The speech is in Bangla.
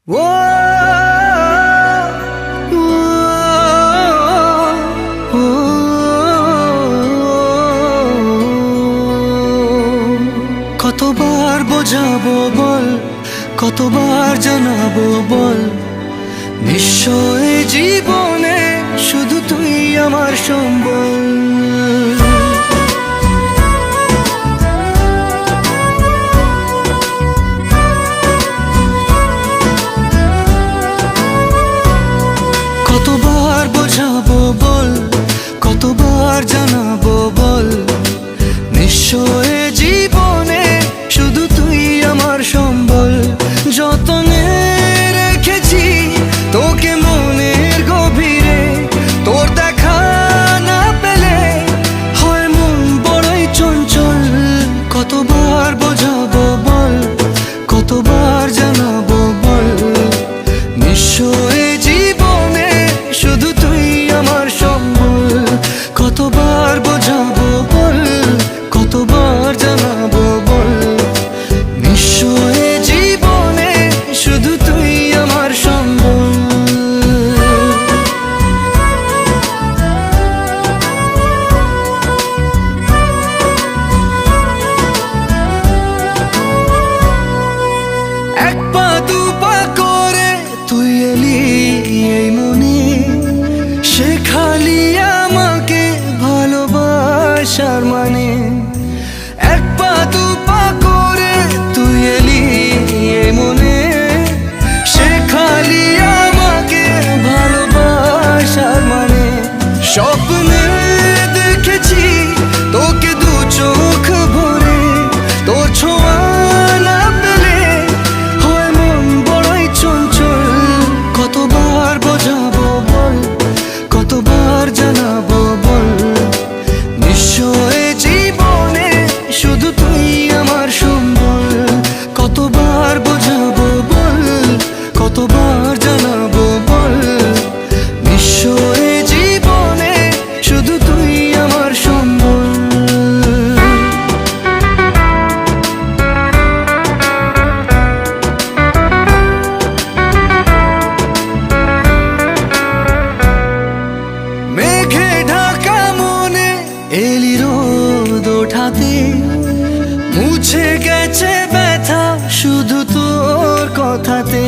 ও ও কতবার বোঝাবো বল, কতবার জানাবো বল, নিশ্চয় জীবনে শুধু তুই আমার সম্বল। কতবার বোঝাবো বল, কতবার জানাবো বল, নিশ্চয় জীবনে শুধু তুই আমার সম্বল। যতনে রেখেছি তোকে মনের গভীরে, তোর দেখা না পেলে হয় মন বড়ই চঞ্চল। কতবার বোঝাবো বল, কতবার জানাবো বল, নিশ্চয় জীবনে শুধু তুই আমার সম্বল। কতবার বোঝাবো বল, কতবার জানাবো বল, নিশ্চয় জীবনে শুধু তুই আমার সম্বল। এক পা দু পা করে তুই এলি এই মনে, শেখালি আমাকে ভালোবাসার মানে। এক পা দু পা করে তুই এলি এই মনে, শেখালি আমাকে ভালোবাসার মানে। স্বপ্নে দেখেছি তোকে দু চোখ ভরে, তোর ছোঁয়া না পেলে হয় মন বড়ই চঞ্চল। কতবার বোঝাবো বল, কতবার জানাবো বল, নিশ্চয় জীবনে শুধু তুই আমার সম্বল। কতবার বোঝাবো বল, কতবার জানাবো বল, নিশ্চয় জীবনে শুধু তুই আমার সম্বল। মেঘে ঢাকা মনে এলি রোদ ওঠাতে, মুছে গেছে ব্যথা শুধু তোর কথাতে।